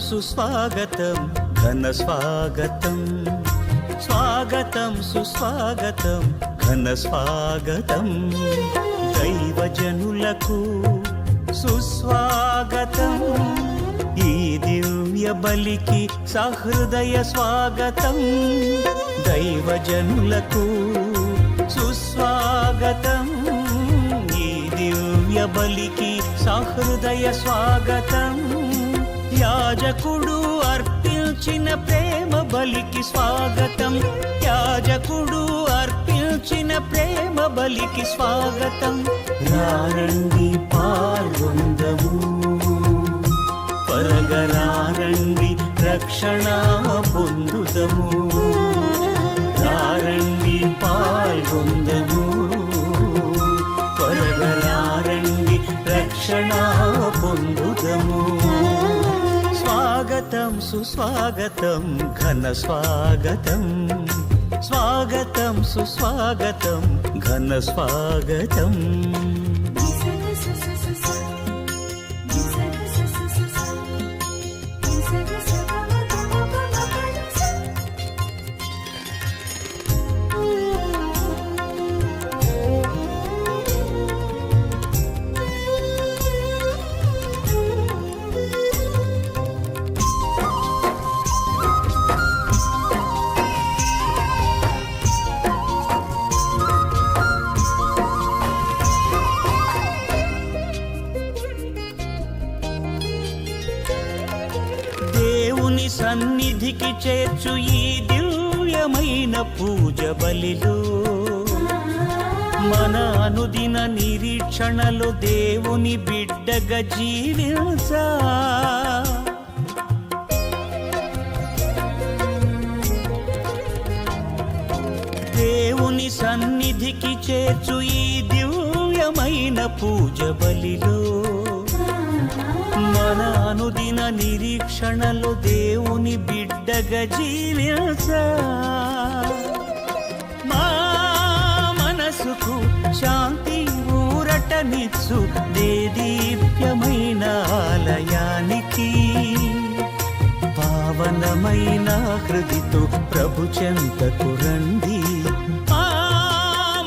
సుస్వాగతం ఘన స్వాగతం, స్వాగతం సుస్వాగతం ఘన స్వాగతం. దైవజనులకు సుస్వాగతం, ఈ దివ్య బలికి సహృదయ స్వాగతం. దైవజనులకు సుస్వాగతం, ఈ దివ్య బలికి సహృదయ స్వాగతం. యాజకుడు అర్పించిన ప్రేమ బలికి స్వాగతం, యాజకుడు అర్పించిన ప్రేమ బలికి స్వాగతం. రారండి పాల్గొందము, త్వరగరారండి రక్షణ పొందుదము. రారండి పాల్గొందము, త్వరగరారండి రక్షణ పొందుదము. స్వాగతం సుస్వాగతం ఘన స్వాగతం, స్వాగతం సుస్వాగతం ఘన స్వాగతం. సన్నిధికి చేర్చు ఈ దివ్యమైన పూజ బలిలో, మన అనుదిన నిరీక్షణలో దేవుని బిడ్డగా జీవించా. దేవుని సన్నిధికి చేర్చు ఈ దివ్యమైన పూజ బలిలో, మన అనుదిన నిరీక్షణలో దేవుని బిడ్డగా జీవించా. మా మనసుకు శాంతి ఊరటనిచ్చు దేదీప్యమైన ఆలయానికి, పావనమైన హృదితో ప్రభు చెంతకు రండి. మా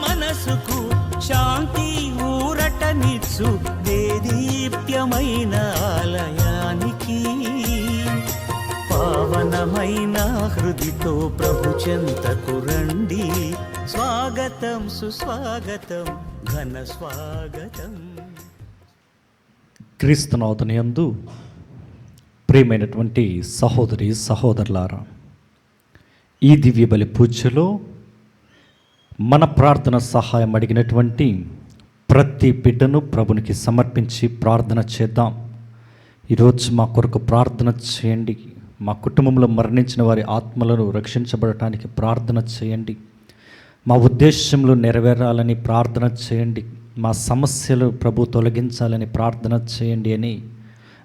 మనసుకు శాంతి ఊరటనిచ్చు దేదీప్యమైన ఆలయానికి, పావనమైన హృదితో ప్రభు చెంతకు రండి. స్వాగతం సుస్వాగతం ఘన స్వాగతం. క్రీస్తునాథుని యందు ప్రియమైనటువంటి సహోదరి సహోదరులారా, ఈ దివ్య బలి పూజలో మన ప్రార్థన సహాయం అడిగినటువంటి ప్రతి బిడ్డను ప్రభునికి సమర్పించి ప్రార్థన చేద్దాం. ఈరోజు మా కొరకు ప్రార్థన చేయండి. మా కుటుంబంలో మరణించిన వారి ఆత్మలను రక్షించబడటానికి ప్రార్థన చేయండి. మా ఉద్దేశంలో నెరవేరాలని ప్రార్థన చేయండి. మా సమస్యలు ప్రభు తొలగించాలని ప్రార్థన చేయండి అని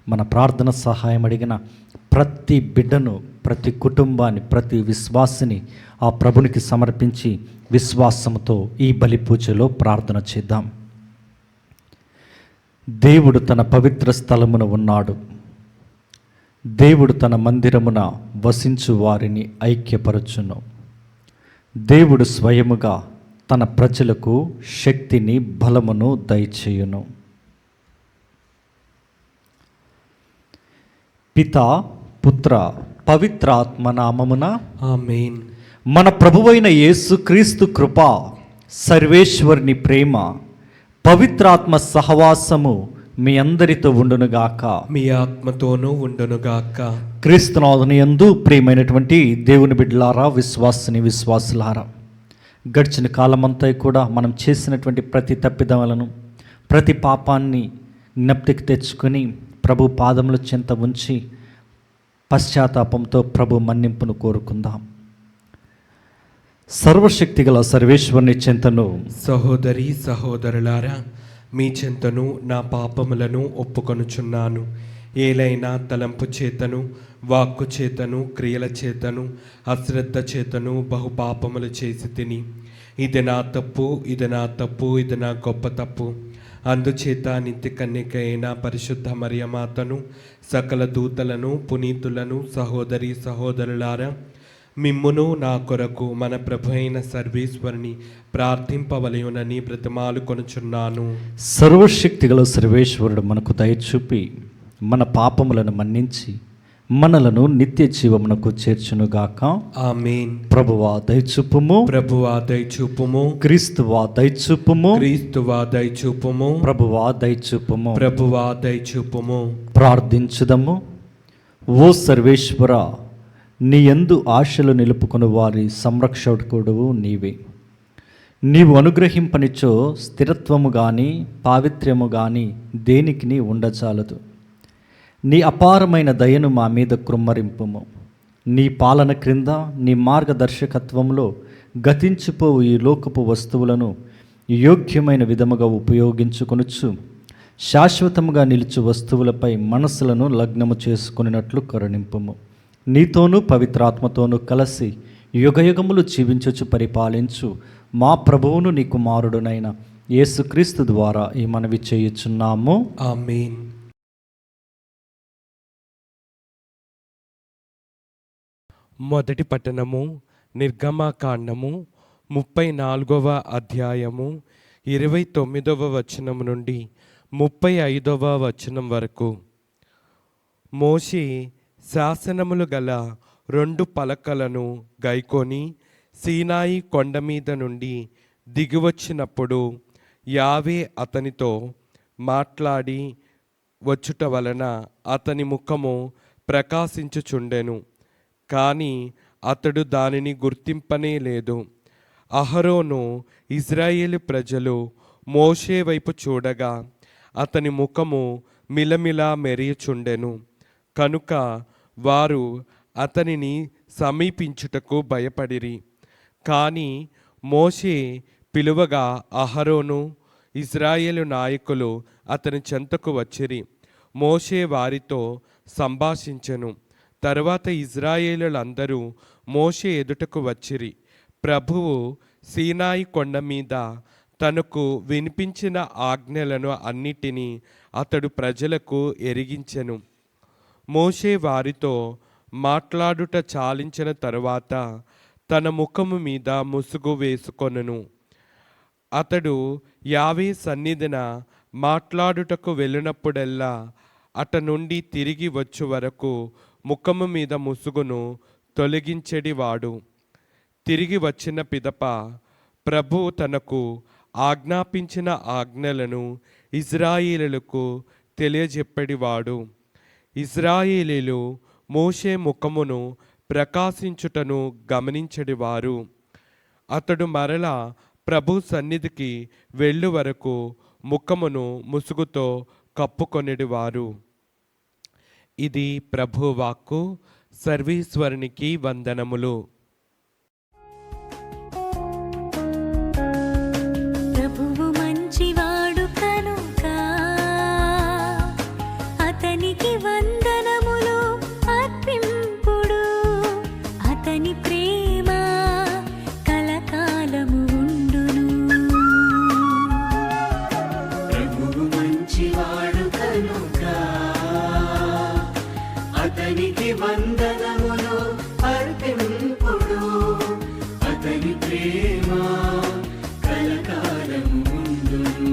మన ప్రార్థన సహాయం అడిగిన ప్రతి బిడ్డను, ప్రతి కుటుంబాన్ని, ప్రతి విశ్వాసిని ఆ ప్రభునికి సమర్పించి విశ్వాసంతో ఈ బలి పూజలో ప్రార్థన చేద్దాం. దేవుడు తన పవిత్ర స్థలమున ఉన్నాడు. దేవుడు తన మందిరమున వసించు వారిని ఐక్యపరచును. దేవుడు స్వయముగా తన ప్రజలకు శక్తిని, బలమును దయచేయును. పితా, పుత్ర, పవిత్ర ఆత్మ నామమున ఆమేన్. మన ప్రభువైన యేసుక్రీస్తు కృప, సర్వేశ్వరుని ప్రేమ, పవిత్రాత్మ సహవాసము మీ అందరితో ఉండునుగాక, మీ ఆత్మతోనూ ఉండునుగాక. క్రీస్తునాథుని యందు ప్రియమైనటువంటి దేవుని బిడ్డలారా, విశ్వాసిని విశ్వాసులారా, గడిచిన కాలమంతా కూడా మనం చేసినటువంటి ప్రతి తప్పిదములను, ప్రతి పాపాన్ని జ్ఞప్తికి తెచ్చుకొని ప్రభు పాదముల చెంత ఉంచి పశ్చాత్తాపంతో ప్రభు మన్నింపును కోరుకుందాం. సర్వశక్తిగల సర్వేశ్వరుని చెంతను, సహోదరి సహోదరులారా, మీ చెంతను నా పాపములను ఒప్పుకొనుచున్నాను. ఏలైనా తలంపు చేతను, వాక్కు చేతను, క్రియల చేతను, అశ్రద్ధ చేతను బహుపాపములు చేసి తిని, ఇది నా తప్పు, ఇది నా తప్పు, ఇది నా గొప్ప తప్పు. అందుచేత నిత్య కన్యక అయిన పరిశుద్ధ మరియమాతను, సకల దూతలను, పునీతులను, సహోదరి సహోదరులారా, మిమ్మును నా కొరకు మన ప్రభు అయిన సర్వేశ్వరుని ప్రార్థింపవలయునని బ్రతిమాలు కొనుచున్నాను. సర్వశక్తిగల సర్వేశ్వరుడు మనకు దయచూపి మన పాపములను మన్నించి మనలను నిత్య జీవమునకు చేర్చునుగాక. ఆమేన్. ప్రభువా దయచూపుము, ప్రభువా దయచూపుము, క్రీస్తువా దయచూపుము, క్రీస్తువా దయచూపుము, ప్రభువా దయచూపుము. ప్రభువా దయచూపుము. ప్రార్థించుదము. ఓ సర్వేశ్వర, నీ యందు ఆశలు నిలుపుకుని వారి సంరక్షకుడు నీవే. నీవు అనుగ్రహింపనిచో స్థిరత్వము కానీ పావిత్ర్యము కానీ దేనికి ఉండచాలదు. నీ అపారమైన దయను మా మీద కృమ్మరింపుము. నీ పాలన క్రింద నీ మార్గదర్శకత్వంలో గతించిపోవు ఈ లోకపు వస్తువులను యోగ్యమైన విధముగా ఉపయోగించుకొనుచు శాశ్వతముగా నిలుచు వస్తువులపై మనసులను లగ్నము చేసుకున్నట్లు కరుణింపుము. నీతోనూ పవిత్రాత్మతోనూ కలిసి యుగయుగములు జీవించుచు పరిపాలించు మా ప్రభువును నీ కుమారుడునైన యేసుక్రీస్తు ద్వారా ఈ మనవి చేయుచున్నాము. ఆమేన్. మొదటి పట్టణము నిర్గమకాండము 34వ అధ్యాయము 29వ వచనం నుండి 35వ వచనం వరకు. మోషే శాసనములు గల 2 పలకలను గైకొని సీనాయి కొండ మీద నుండి దిగివచ్చినప్పుడు యావే అతనితో మాట్లాడి వచ్చుట వలన అతని ముఖము ప్రకాశించుచుండెను. కానీ అతడు దానిని గుర్తింపనే లేదు. అహరోను ఇజ్రాయేలు ప్రజలు మోషే వైపు చూడగా అతని ముఖము మిలమిలా మెరియుచుండెను. కనుక వారు అతనిని సమీపించుటకు భయపడిరి. కానీ మోషే పిలువగా అహరోను ఇజ్రాయేలు నాయకులు అతని చెంతకు వచ్చిరి. మోషే వారితో సంభాషించెను. తరువాత ఇజ్రాయేలులందరూ మోషే ఎదుటకు వచ్చిరి. ప్రభువు సీనాయి కొండ మీద తనకు వినిపించిన ఆజ్ఞలను అన్నిటినీ అతడు ప్రజలకు ఎరిగించెను. మోషే వారితో మాట్లాడుట చాలించిన తరువాత తన ముఖము మీద ముసుగు వేసుకొనెను. అతడు యావే సన్నిధిన మాట్లాడుటకు వెళ్ళినప్పుడల్లా అట నుండి తిరిగి వచ్చు వరకు ముఖము మీద ముసుగును తొలగించెడివాడు. తిరిగి వచ్చిన పిదప ప్రభు తనకు ఆజ్ఞాపించిన ఆజ్ఞలను ఇజ్రాయేలులకు తెలియజెప్పడివాడు. ఇజ్రాయేలీలు మోషే ముఖమును ప్రకాశించుటను గమనించడివారు. అతడు మరలా ప్రభు సన్నిధికి వెళ్ళు వరకు ముఖమును ముసుగుతో కప్పుకొనిడివారు. ఇది ప్రభు వాక్కు. సర్వేశ్వరునికి వందనములు. ప్రభువు మంచివాడు కనుక అతనికి వందనములు అర్పింపుడు. అతని ప్రేమ కలకాలము ఉండును. ప్రభువు మంచివాడు కనుక అతనికి వందనములు అర్పింపుడు. అతని ప్రేమ కలకాలము ఉండును.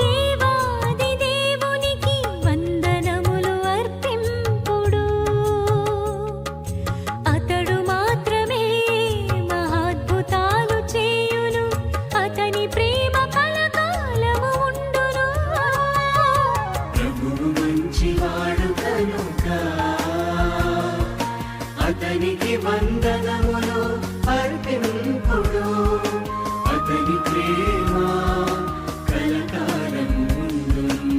దేవాది దేవునికి వందనములు అర్పింపుడు. అతడు మాత్రమే మహాద్భుతాలు చేయును. అతని ప్రేమ కలకాలము ఉండును. ప్రభువు మంచివాడు కనుక అతనికి వందనములు అర్పింపుడు. అతని ప్రేమ కలకాలము ఉండును.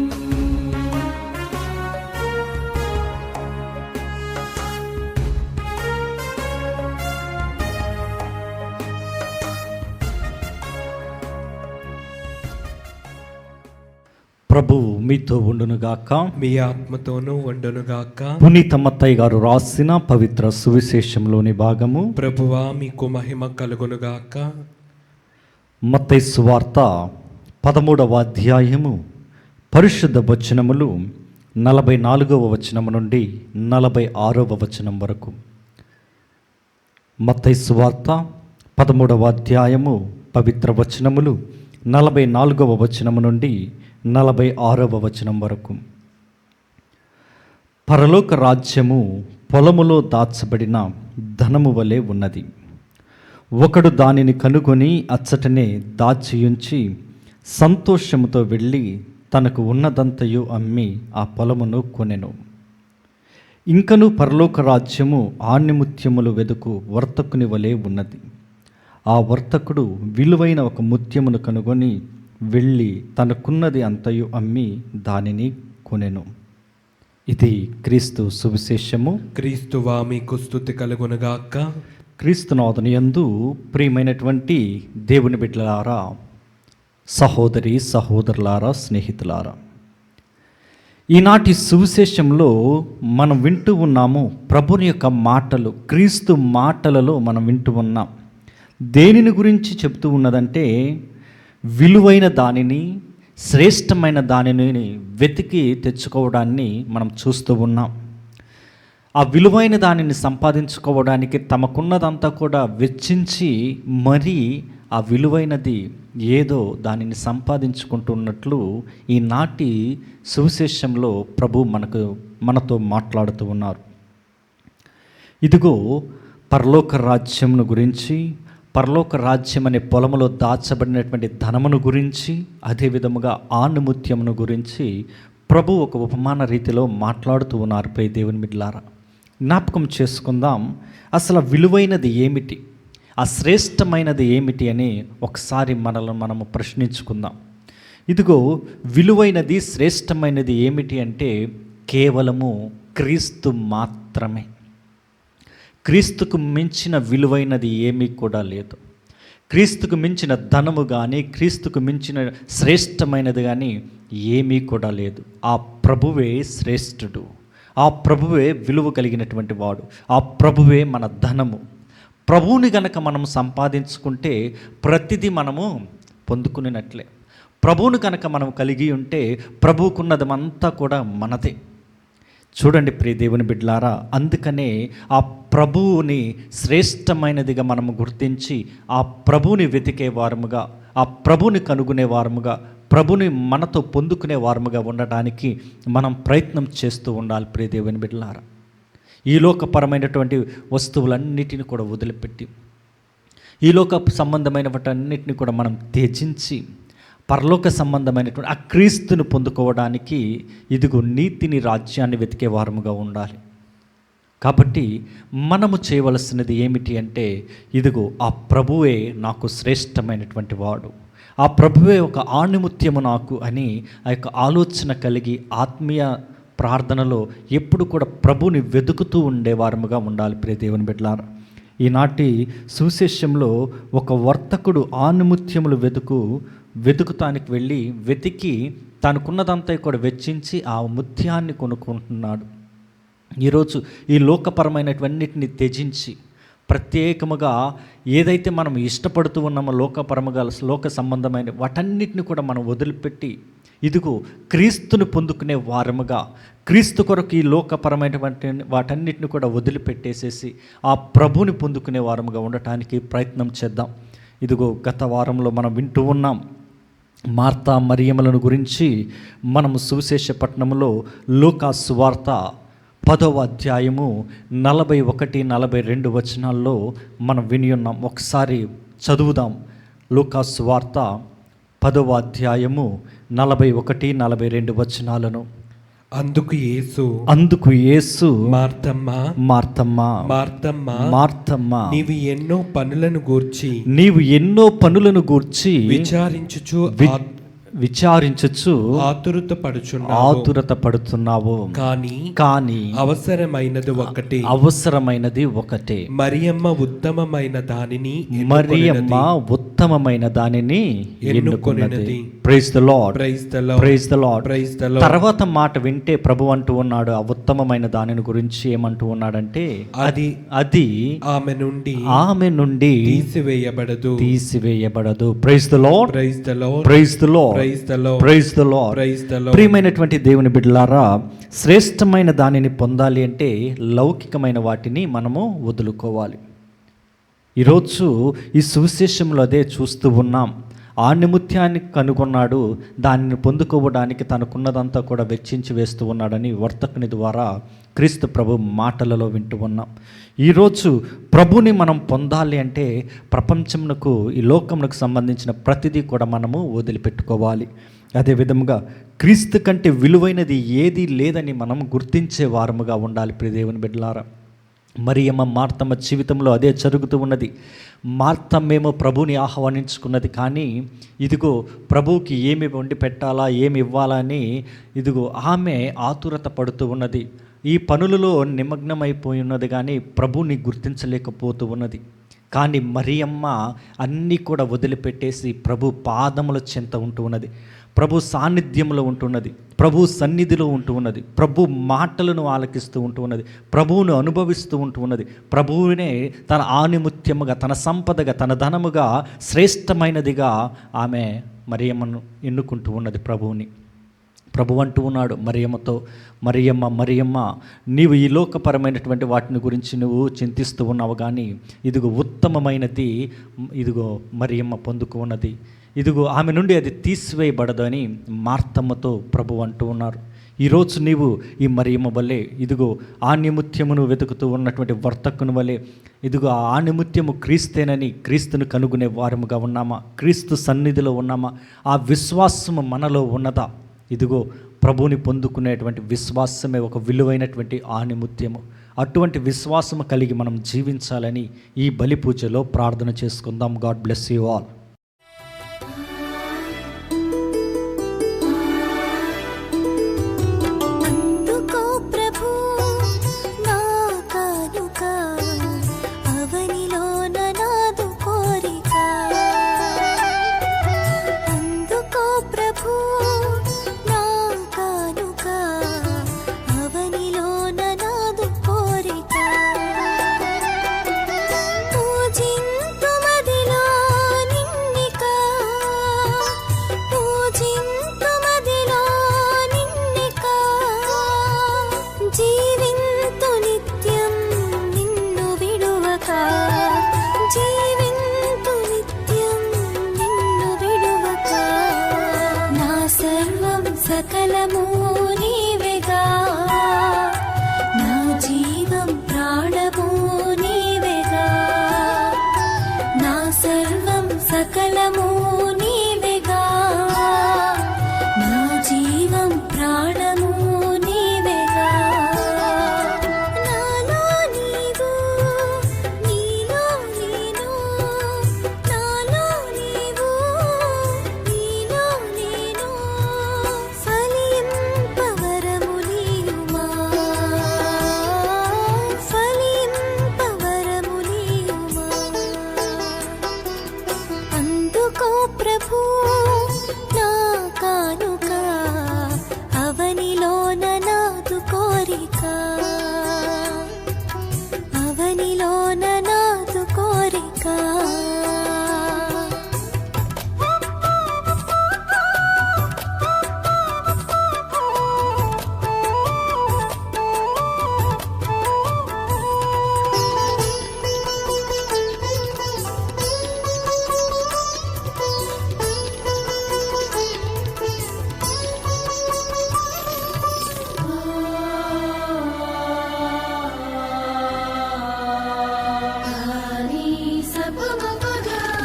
ప్రభువు మీతో ఉండునుగాక. మీ ఆత్మతోనూ ఉండునుగాక. పునీత మత్తయి గారు రాసిన పవిత్ర సువిశేషంలోని భాగము. ప్రభువా మీకు మహిమ కలుగునుగాక. మత్తయి సువార్త 13వ అధ్యాయము పరిశుద్ధ వచనములు 44వ వచనము నుండి 46వ వచనం వరకు. మత్తయి సువార్త 13వ అధ్యాయము పవిత్ర వచనములు 44వ వచనము నుండి 46వ వచనం వరకు. పరలోక రాజ్యము పొలములో దాచబడిన ధనము వలె ఉన్నది. ఒకడు దానిని కనుగొని అచ్చటనే దాచియుంచి సంతోషముతో వెళ్ళి తనకు ఉన్నదంతయు అమ్మి ఆ పొలమును కొనెను. ఇంకను పరలోక రాజ్యము ఆణిముత్యములు వెదుకు వర్తకుని వలె ఉన్నది. ఆ వర్తకుడు విలువైన ఒక ముత్యమును కనుగొని వెళ్ళి తనకున్నది అంతయు అమ్మి దానిని కొనెను. ఇది క్రీస్తు సువిశేషము. క్రీస్తువా మీకు స్తుతి కలుగునుగాక. క్రీస్తునాథుని యందు ప్రియమైనటువంటి దేవుని బిడ్డలారా, సహోదరి సహోదరులారా, స్నేహితులారా, ఈనాటి సువిశేషంలో మనం వింటూ ఉన్నాము ప్రభుని యొక్క మాటలు. క్రీస్తు మాటలలో మనం వింటూ ఉన్నాం. దేనిని గురించి చెప్తూ ఉన్నదంటే విలువైన దానిని, శ్రేష్టమైన దానిని వెతికి తెచ్చుకోవడాన్ని మనం చూస్తూ ఉన్నాం. ఆ విలువైన దానిని సంపాదించుకోవడానికి తమకున్నదంతా కూడా వెచ్చించి మరీ ఆ విలువైనది ఏదో దానిని సంపాదించుకుంటున్నట్లు ఈనాటి సువిశేషంలో ప్రభు మనతో మాట్లాడుతూ ఉన్నారు. ఇదిగో పరలోక రాజ్యమును గురించి, పరలోక రాజ్యం అనే పొలములో దాచబడినటువంటి ధనమును గురించి, అదే విధముగా ఆణిముత్యమును గురించి ప్రభు ఒక ఉపమాన రీతిలో మాట్లాడుతూ ఉన్నారు. పై దేవుని బిడ్డలారా, జ్ఞాపకం చేసుకుందాం. అసలు విలువైనది ఏమిటి, ఆ శ్రేష్టమైనది ఏమిటి అని ఒకసారి మనము ప్రశ్నించుకుందాం. ఇదిగో విలువైనది, శ్రేష్టమైనది ఏమిటి అంటే కేవలము క్రీస్తు మాత్రమే. క్రీస్తుకు మించిన విలువైనది ఏమీ కూడా లేదు. క్రీస్తుకు మించిన ధనము కానీ, క్రీస్తుకు మించిన శ్రేష్టమైనది కానీ ఏమీ కూడా లేదు. ఆ ప్రభువే శ్రేష్ఠుడు, ఆ ప్రభువే విలువ కలిగినటువంటి వాడు, ఆ ప్రభువే మన ధనము. ప్రభువుని గనక మనం సంపాదించుకుంటే ప్రతిదీ మనము పొందుకునేనట్లే. ప్రభువుని కనుక మనం కలిగి ఉంటే ప్రభువుకున్నదంతా కూడా మనదే. చూడండి ప్రియ దేవుని బిడ్డలారా, అందుకనే ఆ ప్రభువుని శ్రేష్టమైనదిగా మనము గుర్తించి ఆ ప్రభువుని వెతికే వారముగా, ఆ ప్రభువుని కనుగొనే వారముగా, ప్రభుని మనతో పొందుకునే వారముగా ఉండడానికి మనం ప్రయత్నం చేస్తూ ఉండాలి. ప్రియ దేవుని బిడ్డలారా, ఈ లోకపరమైనటువంటి వస్తువులన్నిటిని కూడా వదిలిపెట్టి, ఈ లోక సంబంధమైన వాటన్నిటిని కూడా మనం త్యజించి పరలోక సంబంధమైనటువంటి ఆ క్రీస్తును పొందుకోవడానికి ఇదిగో నీతిని, రాజ్యాన్ని వెతికే వారముగా ఉండాలి. కాబట్టి మనము చేయవలసినది ఏమిటి అంటే ఇదిగో ఆ ప్రభువే నాకు శ్రేష్టమైనటువంటి వాడు, ఆ ప్రభువే ఒక ఆణిముత్యము నాకు అని ఆ యొక్క ఆలోచన కలిగి ఆత్మీయ ప్రార్థనలో ఎప్పుడు కూడా ప్రభుని వెతుకుతూ ఉండేవారముగా ఉండాలి. ప్రియ దేవుని బిడ్డలారా, ఈనాటి సువిశేషంలో ఒక వర్తకుడు ఆణిముత్యములు వెతుకుతానికి వెళ్ళి వెతికి తనకున్నదంతా కూడా వెచ్చించి ఆ ముత్యాన్ని కొనుక్కుంటున్నాడు. ఈరోజు ఈ లోకపరమైనటువన్నిటిని త్యజించి ప్రత్యేకముగా ఏదైతే మనం ఇష్టపడుతూ ఉన్నామో లోకపరముగా, లోక సంబంధమైన వాటన్నిటిని కూడా మనం వదిలిపెట్టి ఇదిగో క్రీస్తుని పొందుకునే వారముగా, క్రీస్తు కొరకు ఈ లోకపరమైనటువంటి వాటన్నిటిని కూడా వదిలిపెట్టేసేసి ఆ ప్రభుని పొందుకునే వారముగా ఉండటానికి ప్రయత్నం చేద్దాం. ఇదిగో గత వారంలో మనం వింటూ ఉన్నాం మార్తా మరియమ్మలను గురించి. మనము సువిశేషపట్నంలో లూకా సువార్త 10వ అధ్యాయము 41-42 వచనాల్లో మనం విని ఉన్నాం. ఒకసారి చదువుదాం. లూకా సువార్త 10వ అధ్యాయము 41-42 వచనాలను. అందుకు యేసు మార్తమ్మా నీవు ఎన్నో పనులను గూర్చి విచారించుచు ఆతురత పడుతున్నావు. కానీ అవసరమైనది ఒకటే, మరియమ్మ ఉత్తమమైన దానిని ఎన్నుకొన్నది. Praise the lord, praise the lord. తర్వాత మాట వింటే ప్రభు అంటూ ఉన్నాడు ఆ ఉత్తమమైన దానిని గురించి ఏమంటూ ఉన్నాడంటే అది ఆమె నుండి తీసివేయబడదు. Praise the lord, praise the lord, praise the lord. ప్రియమైనటువంటి దేవుని బిడ్డలారా, శ్రేష్టమైన దానిని పొందాలి అంటే లౌకికమైన వాటిని మనము వదులుకోవాలి. ఈరోజు ఈ సువిశేషంలో అదే చూస్తూ ఉన్నాం. ఆ నిమిత్యాన్ని కనుగొన్నాడు, దానిని పొందుకోవడానికి తనకున్నదంతా కూడా వెచ్చించి వేస్తూ ఉన్నాడని వర్తకుని ద్వారా క్రీస్తు ప్రభు మాటలలో వింటూ ఉన్నాం. ఈరోజు ప్రభుని మనం పొందాలి అంటే ప్రపంచమునకు, ఈ లోకమునకు సంబంధించిన ప్రతిదీ కూడా మనము వదిలిపెట్టుకోవాలి. అదేవిధముగా క్రీస్తు కంటే విలువైనది ఏదీ లేదని మనం గుర్తించే వారముగా ఉండాలి. ప్రియ దేవుని బిడ్డలారా, మరియమ్మ మార్తమ్మ జీవితంలో అదే జరుగుతూ ఉన్నది. మార్తమ్మేమో ప్రభుని ఆహ్వానించుకున్నది, కానీ ఇదిగో ప్రభువుకి ఏమి వండి పెట్టాలా, ఏమి ఇవ్వాలా అని ఇదిగో ఆమె ఆతురత పడుతూ ఉన్నది. ఈ పనులలో నిమగ్నమైపోయి ఉన్నది, కానీ ప్రభుని గుర్తించలేకపోతూ ఉన్నది. కానీ మరియమ్మ అన్నీ కూడా వదిలిపెట్టేసి ప్రభు పాదముల చెంత ఉంటూ ఉన్నది, ప్రభు సాన్నిధ్యంలో ఉంటున్నది, ప్రభు సన్నిధిలో ఉంటూ ఉన్నది, ప్రభు మాటలను ఆలకిస్తూ ఉంటూ ఉన్నది, ప్రభువును అనుభవిస్తూ ఉంటూ ఉన్నది. ప్రభువునే తన ఆనిముత్యముగా, తన సంపదగా, తన ధనముగా, శ్రేష్టమైనదిగా ఆమె మరియమ్మను ఎన్నుకుంటూ ఉన్నది ప్రభువుని. ప్రభు అంటూ ఉన్నాడు మరియమ్మతో, మరియమ్మ, నీవు ఈ లోకపరమైనటువంటి వాటిని గురించి నువ్వు చింతిస్తూ ఉన్నావు, కానీ ఇదిగో ఉత్తమమైనది ఇదిగో మరియమ్మ పొందుకున్నది, ఇదిగో ఆమె నుండి అది తీసివేయబడదు అని మార్తమ్మతో ప్రభు అంటూ ఉన్నారు. ఈరోజు నీవు ఈ మరియమ్మ వల్లే ఇదిగో ఆణిముత్యమును వెతుకుతూ ఉన్నటువంటి వర్తకుని వల్లే ఇదిగో ఆ ఆణిముత్యము క్రీస్తేనని క్రీస్తును కనుగొనే వారముగా ఉన్నామా? క్రీస్తు సన్నిధిలో ఉన్నామా? ఆ విశ్వాసము మనలో ఉన్నదా? ఇదిగో ప్రభువుని పొందుకునేటువంటి విశ్వాసమే ఒక విలువైనటువంటి ఆణిముత్యము. అటువంటి విశ్వాసము కలిగి మనం జీవించాలని ఈ బలి పూజలో ప్రార్థన చేసుకుందాం. God bless you all. సకలము నీవేగా, నా జీవం ప్రాణము నీవేగా, నా సర్వం సకలము నీవేగా, నా జీవం ప్రాణము నీవేగా. నాలో నీవు, నీలో నేను, నాలో నీవు, నీలో నేను, ఫలింపవరము నీయుమా, ఫలింపవరము నీయుమా. అందుకో ప్రభు నా కానుక, అవనిలోన నాదు కోరిక, అవనిలోన నాదు కోరిక.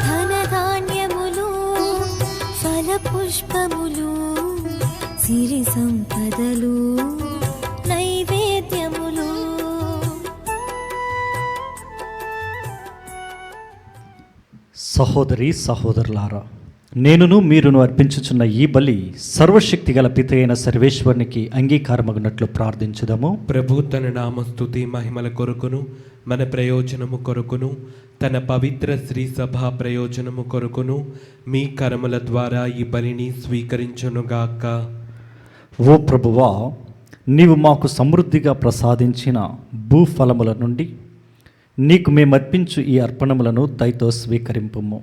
ధనధాన్యములు, ఫలపుష్పములు, సిరి సంపదలు, నైవేద్యములు. సహోదరి సహోదరులారా, నేనును మీరును అర్పించుచున్న ఈ బలి సర్వశక్తి గల పిత అయిన సర్వేశ్వరునికి అంగీకారమగునట్లు ప్రార్థించుదాము. ప్రభు తన నామస్తుతి మహిమల కొరకును మన ప్రయోజనము కొరకును తన పవిత్ర శ్రీ సభా ప్రయోజనము కొరకును మీ కర్మల ద్వారా ఈ బలిని స్వీకరించునుగాక. ఓ ప్రభువా, నీవు మాకు సమృద్ధిగా ప్రసాదించిన భూఫలముల నుండి నీకు మేమర్పించు ఈ అర్పణములను దయతో స్వీకరింపుము.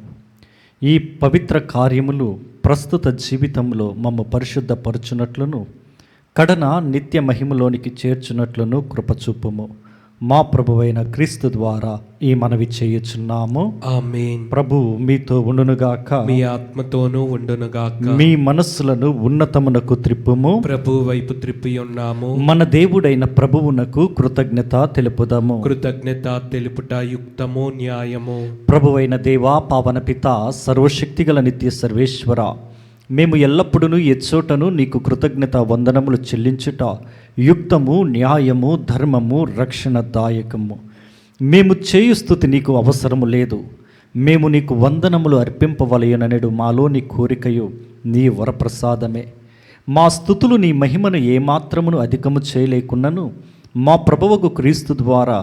ఈ పవిత్ర కార్యములు ప్రస్తుత జీవితంలో మమ్మ పరిశుద్ధపరచునట్లును కడన నిత్య మహిమలోనికి చేర్చునట్లును కృపచూపుము. మా ప్రభువైన క్రీస్తు ద్వారా ఈ మనవి చేయుచున్నాము. ఆమేన్. ప్రభు మీతో ఉండునుగాక, మీ ఆత్మతోనూ ఉండునుగాక. మీ మనస్సులను ఉన్నతమునకు త్రిప్పుము. ప్రభు వైపు త్రిప్పి ఉన్నాము. మన దేవుడైన ప్రభువునకు కృతజ్ఞత తెలుపుదాము. కృతజ్ఞత తెలుపుట యుక్తము న్యాయము. ప్రభువైన దేవా, పావన పిత, సర్వశక్తిగల నిత్య సర్వేశ్వర, మేము ఎల్లప్పుడూ ఎచ్చోటను నీకు కృతజ్ఞత వందనములు చెల్లించుట యుక్తము, న్యాయము, ధర్మము, రక్షణదాయకము. మేము చేయు స్థుతి నీకు అవసరము లేదు. మేము నీకు వందనములు అర్పింపవలయననేడు మాలోని కోరికయు నీ వరప్రసాదమే. మా స్థుతులు నీ మహిమను ఏమాత్రమును అధికము చేయలేకున్నను మా ప్రభువకు క్రీస్తు ద్వారా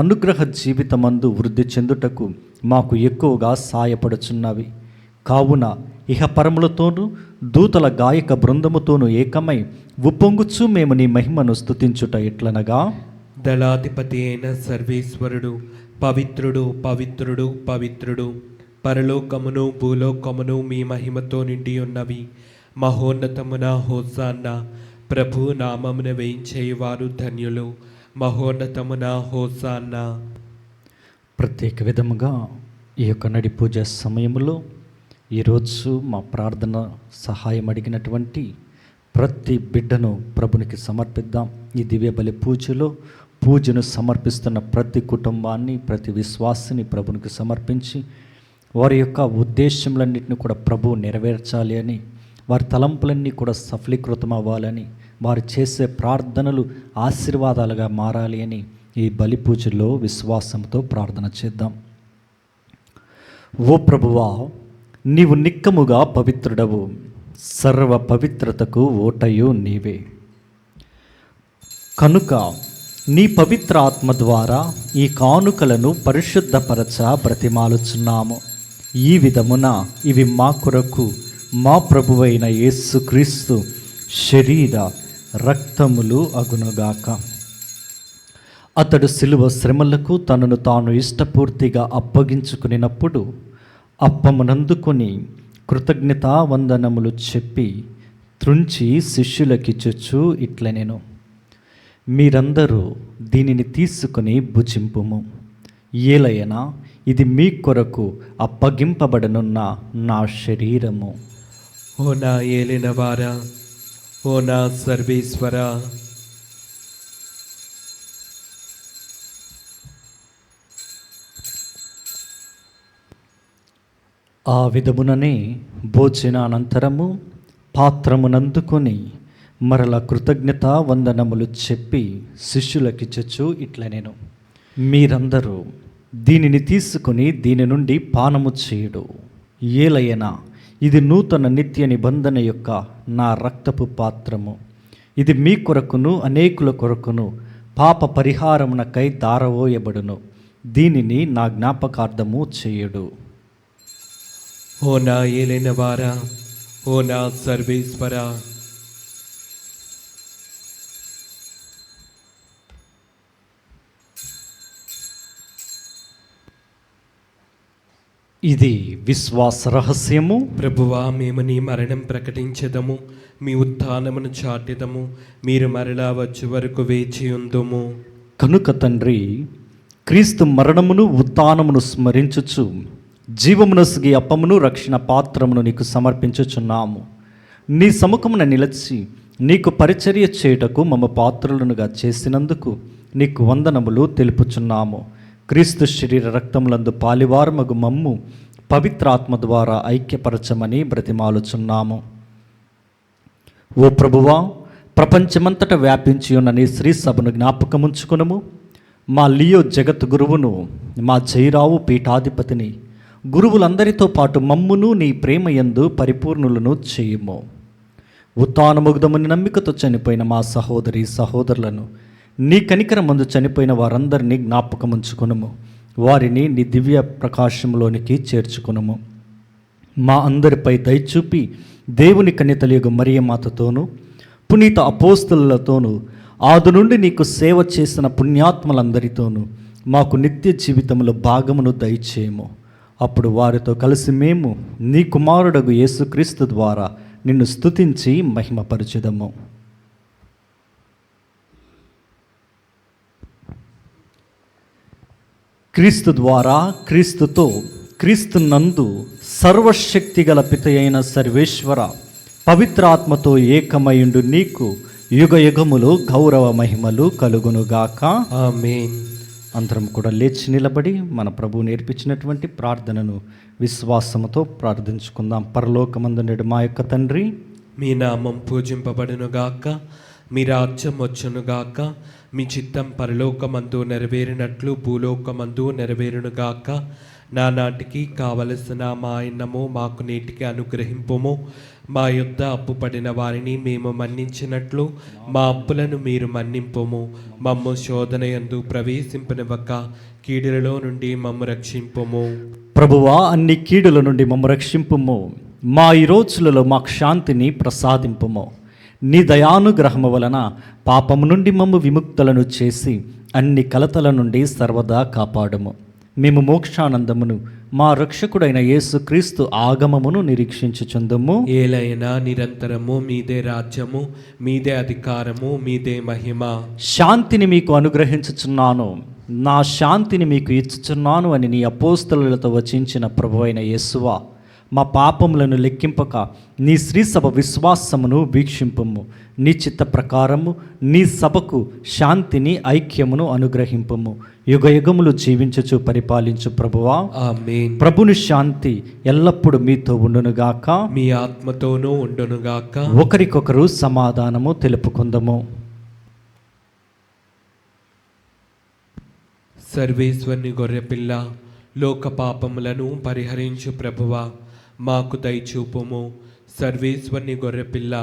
అనుగ్రహ జీవితమందు వృద్ధి చెందుటకు మాకు ఎక్కువగా సాయపడుచున్నవి. కావున ఇహపరములతోనూ దూతల గాయక బృందముతోనూ ఏకమై ఉప్పొంగుచు మేము నీ మహిమను స్తుతించుట ఎట్లనగా, దళాధిపతి అయిన సర్వేశ్వరుడు పవిత్రుడు, పవిత్రుడు, పవిత్రుడు, పరలోకమును భూలోకమును మీ మహిమతో నిండి ఉన్నవి. మహోన్నతమున హోసాన్న. ప్రభు నామమున వేయించేవారు ధన్యులు. మహోన్నతమున హోసాన్న. ప్రత్యేక విధముగా ఈ యొక్క నడి పూజ సమయంలో ఈరోజు మా ప్రార్థన సహాయం అడిగినటువంటి ప్రతి బిడ్డను ప్రభునికి సమర్పిద్దాం. ఈ దివ్య బలి పూజను సమర్పిస్తున్న ప్రతి కుటుంబాన్ని, ప్రతి విశ్వాసిని ప్రభునికి సమర్పించి వారి యొక్క ఉద్దేశములన్నింటినీ కూడా ప్రభు నెరవేర్చాలి అని, వారి తలంపులన్నీ కూడా సఫలీకృతం అవ్వాలని, వారు చేసే ప్రార్థనలు ఆశీర్వాదాలుగా మారాలి అని ఈ బలి పూజలో విశ్వాసంతో ప్రార్థన చేద్దాం. ఓ ప్రభువా, నీవు నిక్కముగా పవిత్రుడవు, సర్వ పవిత్రతకు ఓటయు నీవే. కనుక నీ పవిత్ర ఆత్మ ద్వారా ఈ కానుకలను పరిశుద్ధపరచ బ్రతిమాలుచున్నాము. ఈ విధమున ఇవి మా కొరకు మా ప్రభువైన యేసుక్రీస్తు శరీర రక్తములు అగునుగాక. అతడు శిలువ శ్రమలకు తనను తాను ఇష్టపూర్తిగా అప్పగించుకునినప్పుడు అప్పమునందుకొని కృతజ్ఞతా వందనములు చెప్పి త్రుంచి శిష్యులకిచ్చుచు ఇట్లనెను, మీరందరూ దీనిని తీసుకుని భుజింపుము. ఏలయనా ఇది మీ కొరకు అప్పగింపబడనున్న నా శరీరము. ఓ నా ఏలినవారా, ఓ నా సర్వేశ్వరా, ఆ విధముననే భోజనానంతరము పాత్రమునందుకొని మరల కృతజ్ఞతా వందనములు చెప్పి శిష్యులకిచ్చుచు ఇట్లనెను, మీరందరూ దీనిని తీసుకుని దీని నుండి పానము చేయుడు. ఏలయనా ఇది నూతన నిత్య నిబంధన యొక్క నా రక్తపు పాత్రము. ఇది మీ కొరకును అనేకుల కొరకును పాప పరిహారమునకై దారవోయబడును. దీనిని నా జ్ఞాపకార్థము చేయుడు. ఓ నా ఏలినవారా, ఓ నా సర్వేశ్వరా, ఇది విశ్వాస రహస్యము. ప్రభువా, మేము నీ మరణం ప్రకటించదము, మీ ఉత్థానమును చాటెదము, మీరు మరలా వచ్చే వరకు వేచి ఉందుము. కనుక తండ్రి, క్రీస్తు మరణమును ఉత్థానమును స్మరించుచు జీవమునొసగి అప్పమును రక్షణ పాత్రమును నీకు సమర్పించుచున్నాము. నీ సముఖమున నిలచి నీకు పరిచర్య చేయుటకు మమ్మ పాత్రులనుగా చేసినందుకు నీకు వందనములు తెలుపుచున్నాము. క్రీస్తు శరీర రక్తములందు పాలివారమగు మమ్ము పవిత్రాత్మ ద్వారా ఐక్యపరచమని బ్రతిమాలుచున్నాము. ఓ ప్రభువా, ప్రపంచమంతటా వ్యాపించి ఉన్న నీ శ్రీ సభను జ్ఞాపకముంచుకునము. మా లియో జగత్ గురువును, మా జైరావు పీఠాధిపతిని, గురువులందరితో పాటు మమ్మును నీ ప్రేమ యందు పరిపూర్ణులను చేయుము. ఉత్థానముగ్ధముని నమ్మికతో చనిపోయిన మా సహోదరి సహోదరులను, నీ కనికరమందు చనిపోయిన వారందరినీ జ్ఞాపకముంచుకొనుము. వారిని నీ దివ్య ప్రకాశంలోనికి చేర్చుకొనుము. మా అందరిపై దయచూపి దేవుని కన్యతలియగు మరియమాతతోనూ పునీత అపోస్తలులతోనూ ఆది నుండి నీకు సేవ చేసిన పుణ్యాత్మలందరితోనూ మాకు నిత్య జీవితంలో భాగమును దయచేయము. అప్పుడు వారితో కలిసి మేము నీ కుమారుడగు యేసుక్రీస్తు ద్వారా నిన్ను స్తుతించి మహిమపరచుదము. క్రీస్తు ద్వారా, క్రీస్తుతో, క్రీస్తు నందు సర్వశక్తిగల పితయైన సర్వేశ్వర పవిత్రాత్మతో ఏకమయుండు నీకు యుగ యుగములు గౌరవ మహిమలు కలుగునుగాక. ఆమేన్. అందరం కూడా లేచి నిలబడి మన ప్రభువు నేర్పించినటువంటి ప్రార్థనను విశ్వాసముతో ప్రార్థించుకుందాం. పరలోకమందుండు మా యొక్క తండ్రి, మీ నామం పూజింపబడునుగాక, మీ రాజ్యం వచ్చునుగాక, మీ చిత్తం పరలోకమందు నెరవేరినట్లు భూలోకమందు నెరవేరునుగాక. నానాటికి కావలసిన మా అన్నము మాకు నేటికి అనుగ్రహింపుము. మా యొద్ద అప్పుపడిన వారిని మేము మన్నించినట్లు మా అప్పులను మీరు మన్నింపుము. మమ్ము శోధన యందు ప్రవేశింపనివ్వక కీడులలో నుండి మమ్ము రక్షింపుము. ప్రభువా, అన్ని కీడుల నుండి మమ్ము రక్షింపుము. మా ఈ రోజులలో మాకు శాంతిని ప్రసాదింపుము. నీ దయానుగ్రహము వలన పాపము నుండి మమ్ము విముక్తులను చేసి అన్ని కలతల నుండి సర్వదా కాపాడము. మేము మోక్షానందమును మా రక్షకుడైన యేసుక్రీస్తు ఆగమమును నిరీక్షించుచుందుము. ఏలైనా నిరంతరము మీదే రాజ్యము, మీదే అధికారము, మీదే మహిమ. శాంతిని మీకు అనుగ్రహించుచున్నాను, నా శాంతిని మీకు ఇచ్చుచున్నాను అని నీ అపోస్తలులతో వచించిన ప్రభువైన యేసువా, మా పాపములను లెక్కింపక నీ శ్రీసభ విశ్వాసమును వీక్షింపము. నీ చిత్త ప్రకారము నీ సభకు శాంతిని, ఐక్యమును అనుగ్రహింపము. యుగ యుగములు జీవించుచు పరిపాలించు ప్రభువా, ఆమేన్. ప్రభుని శాంతి ఎల్లప్పుడూ మీతో ఉండునుగాక, మీ ఆత్మతోనూ ఉండునుగాక. ఒకరికొకరు సమాధానము తెలుపుకుందము. సర్వేశ్వరుని గొర్రెపిల్ల, లోక పాపములను పరిహరించు ప్రభువా, మాకు దయచూపుము. సర్వేశ్వరుని గొర్రెపిల్ల,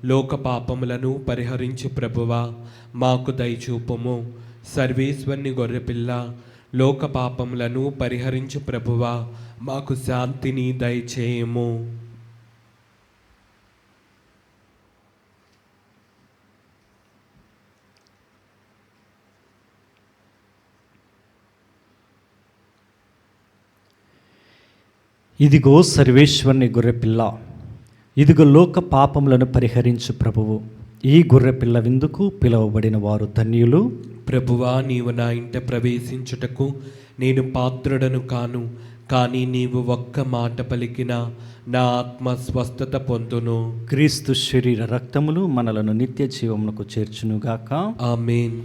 లోక పాపములను పరిహరించు ప్రభువా, మాకు దయచూపుము. సర్వేశ్వరుని గొర్రెపిల్ల, లోక పాపములను పరిహరించు ప్రభువా, మాకు శాంతిని దయచేయము. ఇదిగో సర్వేశ్వరుని గొర్రెపిల్ల, ఇదిగో లోక పాపములను పరిహరించు ప్రభువు. ఈ గొర్రెపిల్ల విందుకు పిలువబడిన వారు ధన్యులు. ప్రభువా, నీవు నా ఇంట ప్రవేశించుటకు నేను పాత్రుడను కాను, కానీ నీవు ఒక్క మాట పలికిన నా ఆత్మ స్వస్థత పొందును. క్రీస్తు శరీర రక్తములు మనలను నిత్య జీవమునకు చేర్చునుగాక. ఆమేన్.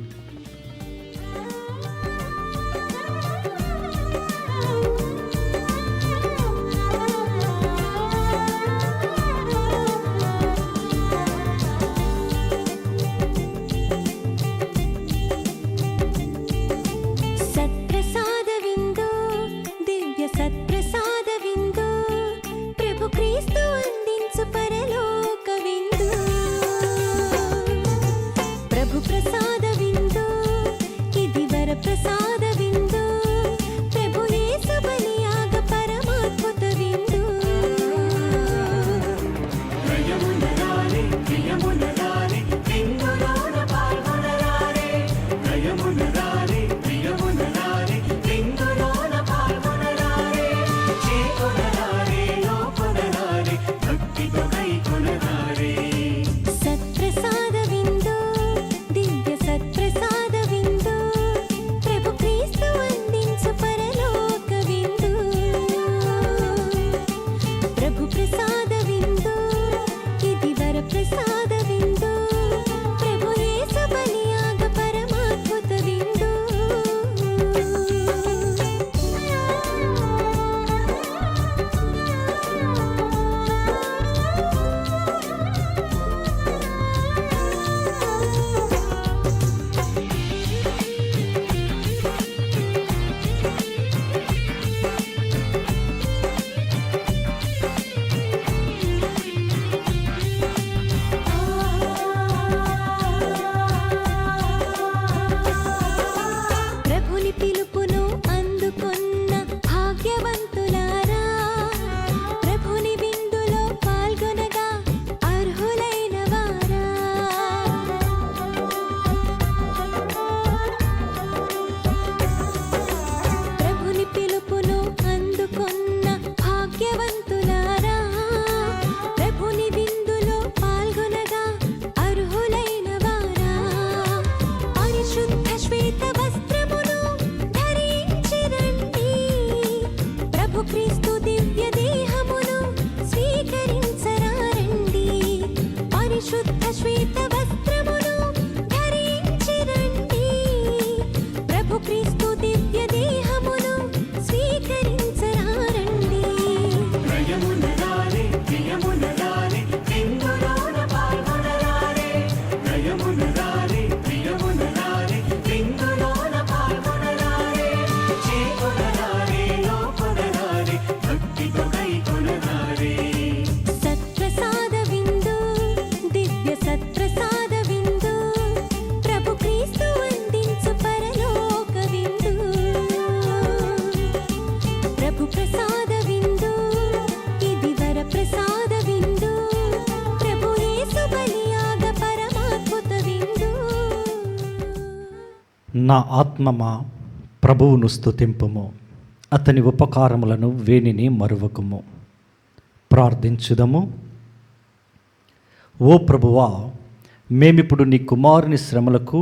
నా ఆత్మమా ప్రభువును స్తుతింపుము, అతని ఉపకారములను వేనిని మరువకుము. ప్రార్థించుదము. ఓ ప్రభువా, మేమిప్పుడు నీ కుమారుని శ్రమలకు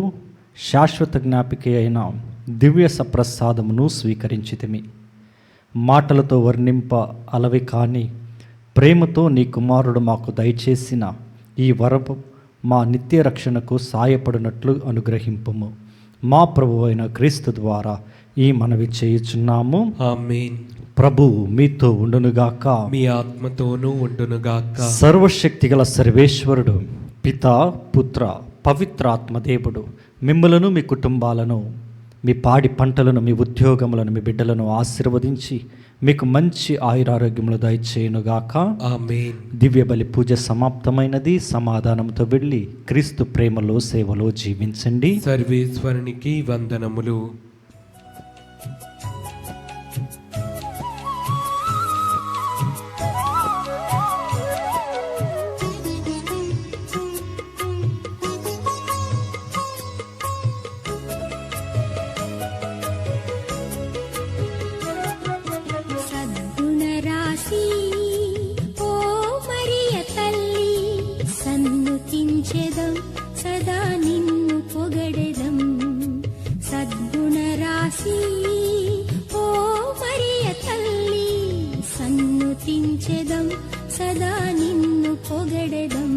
శాశ్వత జ్ఞాపిక అయిన దివ్య సప్రసాదమును స్వీకరించితిమి. మాటలతో వర్ణింప అలవి కాని ప్రేమతో నీ కుమారుడు మాకు దయచేసిన ఈ వరపు మా నిత్య రక్షణకు సాయపడినట్లు అనుగ్రహింపుము. మా ప్రభువైన క్రీస్తు ద్వారా ఈ మనవి చేయుచున్నాము. ఆమేన్. ప్రభువు మీతో ఉండునుగాక. మీ ఆత్మతోనూ ఉండునుగాక. సర్వశక్తిగల సర్వేశ్వరుడు పితా, పుత్ర, పవిత్రాత్మదేవుడు మిమ్మలను, మీ కుటుంబాలను, మీ పాడి పంటలను, మీ ఉద్యోగములను, మీ బిడ్డలను ఆశీర్వదించి మీకు మంచి ఆయురారోగ్యములు దయచేయునుగాక. ఆమేన్. దివ్య బలి పూజ సమాప్తమైనది. సమాధానంతో వెళ్ళి క్రీస్తు ప్రేమలో సేవలో జీవించండి. సర్వేశ్వరునికి వందనములు. సద్గుణరాశి ఓ మరియ తల్లి, సన్నుతించెదం సదా నిన్ను పొగడెదం. సద్గుణరాశి ఓ మరియ తల్లి, సన్నుతించెదం సదా నిన్ను పొగడెదం.